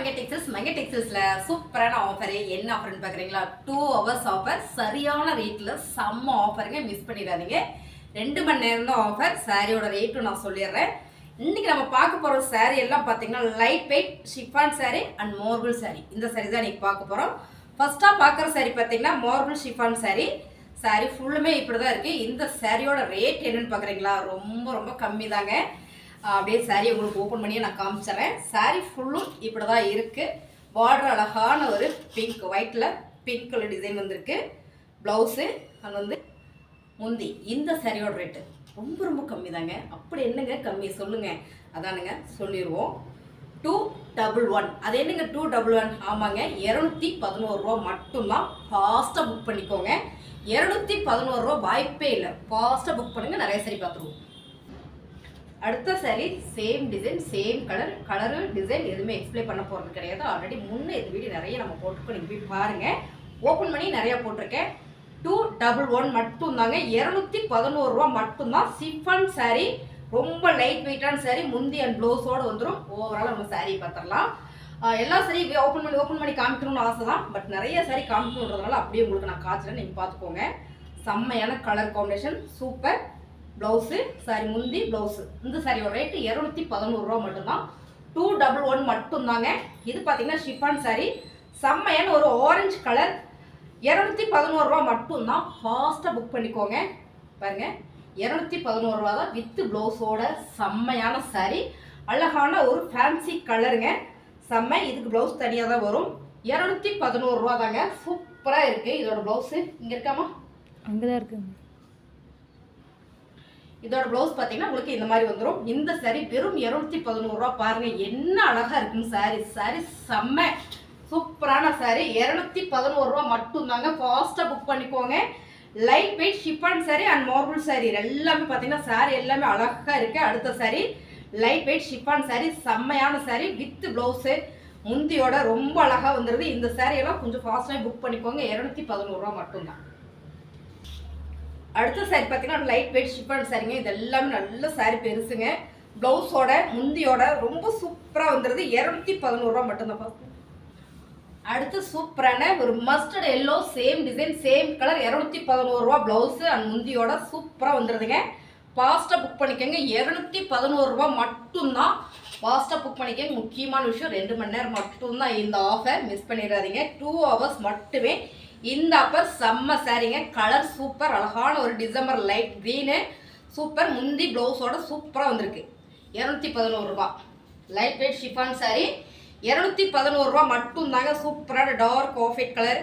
மங்க டெக்ஸ்டைல்ஸ்ல சூப்பரான ஆஃபர். என்ன ஆஃபர்னு பாக்குறீங்களா? 2 hours ஆஃபர், சரியான ரேட்ல செம்ம ஆஃபருங்க. மிஸ் பண்ணிடாதீங்க. 2 மணி நேரம் தான் ஆஃபர். சாரியோட ரேட்டும் நான் சொல்லிடுறேன். இன்னைக்கு நம்ம பார்க்க போற சாரி எல்லாம் பாத்தீங்கன்னா light weight chiffon sorry and marble sorry. இந்த சாரி தான் இன்னைக்கு பார்க்க போறோம். ஃபர்ஸ்டா பார்க்குற சாரி பாத்தீங்கன்னா மார்பிள் ஷிஃபான் சாரி. சாரி ஃபுல்லுமே இப்படிதான் இருக்கு. இந்த சாரியோட ரேட் என்னன்னு பாக்குறீங்களா? ரொம்ப ரொம்ப கம்மி தாங்க. அப்படியே சாரி உங்களுக்கு ஓப்பன் பண்ணி நான் காமிச்சிடறேன். சாரி ஃபுல்லும் இப்படி தான் இருக்குது. பார்டர் அழகான ஒரு பிங்க் ஒயிட்டில் பிங்க் கலர் டிசைன் வந்திருக்கு. ப்ளவுஸு அங்கே வந்து முந்தி. இந்த சாரியோட ரேட்டு ரொம்ப ரொம்ப கம்மி தாங்க. அப்படி என்னங்க கம்மி சொல்லுங்கள்? அதானுங்க சொல்லிடுவோம். 211. அது என்னங்க 211? ஆமாங்க, 211 ரூபா மட்டும்தான். ஃபாஸ்ட்டாக புக் பண்ணிக்கோங்க. 211 ரூபா வாய்ப்பே இல்லை. ஃபாஸ்ட்டாக புக் பண்ணுங்கள், நிறைய சாரி பார்த்துருவோம். அடுத்த sorry same design, same colour design எதுவுமே எக்ஸ்பிளைன் பண்ண போகிறது கிடையாது. ஆல்ரெடி முன்னே இந்த வீடியோ நிறைய நம்ம போட்டுருக்கோம். நீங்கள் போய் பாருங்கள். ஓப்பன் பண்ணி நிறையா போட்டிருக்கேன். 211 மட்டும் தாங்க. 211 ரூபா மட்டும்தான். சிஃபான் சாரி, ரொம்ப லைட் வெயிட்டான சாரி. முந்தி அண்ட் ப்ளவுஸோடு வந்துடும். ஓவரால் நம்ம சாரி பார்த்துடலாம். எல்லா சாரி ஓப்பன் பண்ணி காமிக்கணும்னு ஆசை தான். பட் நிறைய சாரி காமிக்கணுன்றதுனால அப்படியே உங்களுக்கு நான் காய்ச்சறேன், நீங்கள் பார்த்துக்கோங்க. செம்மையான colour combination, super. Blouse sorry முந்தி ப்ளவுஸு. இந்த சாரியோட ரேட்டு 211 ரூபா மட்டும்தான். 211 மட்டும்தாங்க. இது பார்த்தீங்கன்னா ஷிஃபான் சாரி, செம்மையான ஒரு ஆரஞ்சு கலர். 211 ரூபா மட்டும்தான். ஃபாஸ்ட்டாக புக் பண்ணிக்கோங்க. பாருங்கள், 211 ரூபா தான் வித்து ப்ளவுஸோட. செம்மையான சாரி, அழகான ஒரு ஃபேன்சி கலருங்க. செம்மை. இதுக்கு ப்ளவுஸ் தனியாக தான் வரும். 211 ரூபா தாங்க. சூப்பராக இருக்குது. இதோட ப்ளவுஸு இங்கே இருக்காமா? அங்கே தான் இருக்குங்க. இதோட ப்ளவுஸ் பார்த்தீங்கன்னா உங்களுக்கு இந்த மாதிரி வந்துடும். இந்த சாரி வெறும் 211 ரூபா. பாருங்க என்ன அழகா இருக்குன்னு சாரி. சாரி செம்ம சூப்பரான சாரி. 211 ரூபா மட்டும் தாங்க. ஃபாஸ்ட்டாக புக் பண்ணிக்கோங்க. Light weight chiffon sorry and marble sorry எல்லாமே பார்த்தீங்கன்னா சாரி எல்லாமே அழகா இருக்கு. அடுத்த sorry light weight chiffon sorry, செம்மையான சாரி வித் ப்ளவுஸு முந்தியோட ரொம்ப அழகா வந்துடுது. இந்த சாரி எல்லாம் கொஞ்சம் ஃபாஸ்ட்டாக புக் பண்ணிக்கோங்க. 211 ரூபா மட்டும்தான். அடுத்த சாரி பார்த்தீங்கன்னா லைட் வெயிட் ஷிஃபான் சாரிங்க. இது எல்லாமே நல்ல சாரி, பெருசுங்க. ப்ளவுஸோட முந்தியோட ரொம்ப சூப்பராக வந்துடுது. 211 ரூபா மட்டும்தான். அடுத்து சூப்பரான ஒரு mustard yellow, same design same colour. 211 ரூபா ப்ளவுஸு அண்ட் முந்தியோட சூப்பராக வந்துடுதுங்க. ஃபாஸ்ட்டாக புக் பண்ணிக்கோங்க. 211 ரூபா மட்டும்தான். ஃபாஸ்ட்டாக புக் பண்ணிக்கோங்க. முக்கியமான விஷயம், 2 மணி நேரம் மட்டும்தான் இந்த ஆஃபர். மிஸ் பண்ணிடாதீங்க. 2 hours மட்டுமே இந்த ஆஃபர். செம்ம சாரிங்க. கலர் சூப்பர், அழகான ஒரு டிசம்பர் லைட் க்ரீனு, சூப்பர். முந்தி ப்ளவுஸோட சூப்பராக வந்திருக்கு. 211 ரூபா லைட் வெயிட் ஷிஃபான் சாரி. 211 ரூபா மட்டும் தாங்க. சூப்பரான டார்க் ஆஃபைட் கலர்,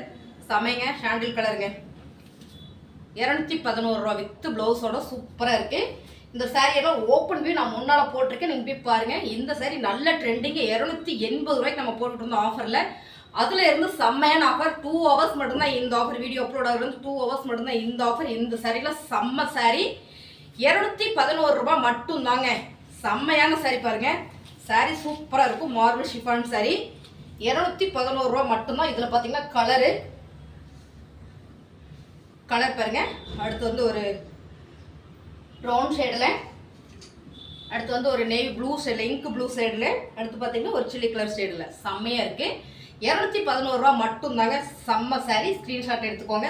செமைங்க. ஷாண்டில் கலருங்க. 211 ரூபா வித் ப்ளவுஸோட சூப்பராக இருக்குது. இந்த சாரியெல்லாம் ஓப்பன் வியூ நான் முன்னால் போட்டிருக்கேன், நீங்கள் போய் பாருங்கள். இந்த சாரி நல்ல ட்ரெண்டிங்கு. 280 ரூபாய்க்கு நம்ம போட்டுட்டு இருந்தோம் ஆஃபரில். அதில் இருந்து செம்மையான ஆஃபர். 2 hours மட்டும்தான் இந்த ஆஃபர். வீடியோ அப்லோட் ஆகுறது 2 hours மட்டும்தான் இந்த ஆஃபர். இந்த சாரியில் செம்ம சாரி. 211 ரூபா மட்டும் தாங்க. செம்மையான சாரி பாருங்க. சாரி சூப்பராக இருக்கும். Marble chiffon sorry. 211 ரூபா மட்டும்தான். இதில் பார்த்தீங்கன்னா கலர் பாருங்க. அடுத்து வந்து ஒரு ப்ரௌன் ஷேடில், அடுத்து வந்து ஒரு நேவி ப்ளூ ஷேடில், இங்க் ப்ளூ ஷேடில், அடுத்து பார்த்தீங்கன்னா ஒரு சில்லி கலர் ஷேடில். செம்மையாக இருக்குது. 211 ரூபா மட்டும் தாங்க. செம்ம சாரி. ஸ்க்ரீன்ஷாட் எடுத்துக்கோங்க.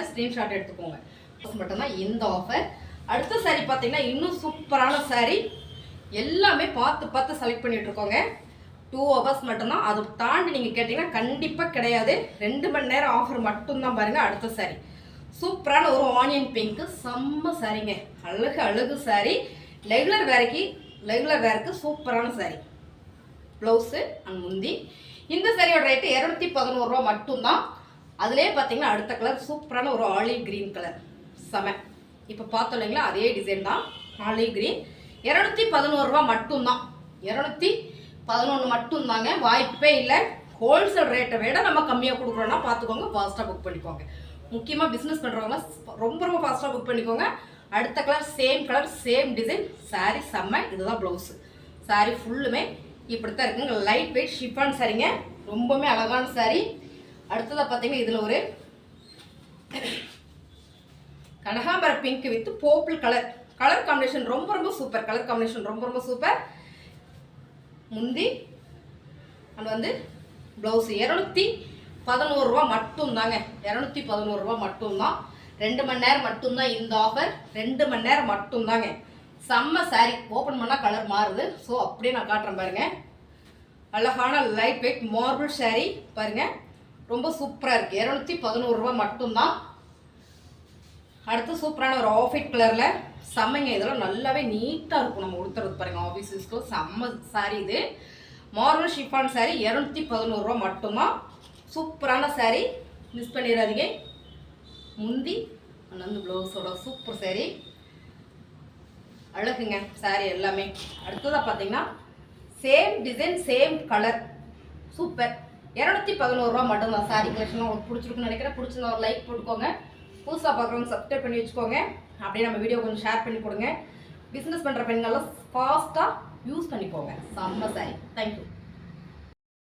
மட்டும்தான் இந்த ஆஃபர். அடுத்த சாரி பார்த்தீங்கன்னா இன்னும் சூப்பரான சாரி. எல்லாமே பார்த்து செலக்ட் பண்ணிட்டு இருக்கோங்க. 2 hours மட்டும்தான். அதை தாண்டி நீங்கள் கேட்டிங்கன்னா கண்டிப்பாக கிடையாது. 2 மணி நேரம் ஆஃபர் மட்டும்தான். பாருங்கள் அடுத்த சாரி சூப்பரான ஒரு ஆனியன் பிங்க்கு, செம்ம சாரிங்க. அழகு சாரி. ரெகுலர் வேருக்கு சூப்பரான சாரி. ப்ளவுஸு அண்ட் முந்தி. இந்த சாரியோட ரேட்டு 211 ரூபா மட்டும்தான். அதிலே பார்த்தீங்கன்னா அடுத்த கலர் சூப்பரான ஒரு ஆலிவ் கிரீன் கலர், செம. இப்போ பார்த்தோம் இல்லைங்களா, அதே டிசைன் தான். Olive green. 211 ரூபா மட்டும்தான். 211 மட்டும்தாங்க. வாய்ப்பே இல்லை. ஹோல்சேல் ரேட்டை விட நம்ம கம்மியாக கொடுக்குறோன்னா பார்த்துக்கோங்க. ஃபாஸ்ட்டாக புக் பண்ணிக்கோங்க. முக்கியமாக பிஸ்னஸ் பண்ணுறவங்க ரொம்ப ஃபாஸ்ட்டாக புக் பண்ணிக்கோங்க. அடுத்த கலர் சேம் டிசைன். சாரி செம்ம. இதுதான் ப்ளவுஸு. சாரி ஃபுல்லுமே இப்படித்தான் இருக்குங்க. லைட் வெயிட் ஷிஃபான் சாரிங்க. ரொம்பவுமே அழகான சாரி. அடுத்ததாக பார்த்தீங்கன்னா இதில் ஒரு கனகாம்பர pink with purple colour combination ரொம்ப சூப்பர். கலர் காம்பினேஷன் ரொம்ப சூப்பர். முந்தி அண்ட் வந்து ப்ளவுஸு 211 ரூபா மட்டும்தாங்க. 211 ரூபா மட்டும்தான். 2 மணி நேரம் மட்டும்தான் இந்த ஆஃபர். 2 மணி நேரம் மட்டும்தாங்க. செம்ம சாரி. ஓப்பன் பண்ணால் கலர் மாறுது. ஸோ அப்படியே நான் காட்டுறேன் பாருங்கள். அழகான லைட் வெயிட் மார்பிள் சாரி பாருங்கள். ரொம்ப சூப்பராக இருக்குது. 211 ரூபா மட்டும்தான். அடுத்து சூப்பரான ஒரு ஆஃப் ஒயிட் கலரில் செம்மைங்க. இதெல்லாம் நல்லாவே நீட்டாக இருக்கும் நம்ம உடுத்துறது பாருங்கள். ஆஃபீஸ் யூஸ்க்கு செம்ம சாரி இது. மார்பிள் ஷிஃபான் சாரி 211 ரூபா மட்டும்தான். சூப்பரான சாரி, மிஸ் பண்ணிடாதீங்க. முந்தி அந்த ப்ளவுஸோட சூப்பர் சாரி, அழகுங்க சாரி எல்லாமே. அடுத்ததாக பார்த்தீங்கன்னா same design same colour super. 211 ரூபா மட்டும்தான். சாரி கலெக்ஷன் உங்களுக்கு பிடிச்சிருக்குன்னு நினைக்கிறேன். பிடிச்சிருந்தா ஒரு லைக் போட்டுக்கோங்க. புதுசாக பார்க்குறவங்க சப்ஸ்கிரைப் பண்ணி வச்சுக்கோங்க. அப்படியே நம்ம வீடியோ கொஞ்சம் ஷேர் பண்ணி கொடுங்க. பிஸ்னஸ் பண்ணுற பெண்கள்லாம் ஃபாஸ்ட்டாக யூஸ் பண்ணிக்கோங்க. செம்ம சாரி. தேங்க்யூ.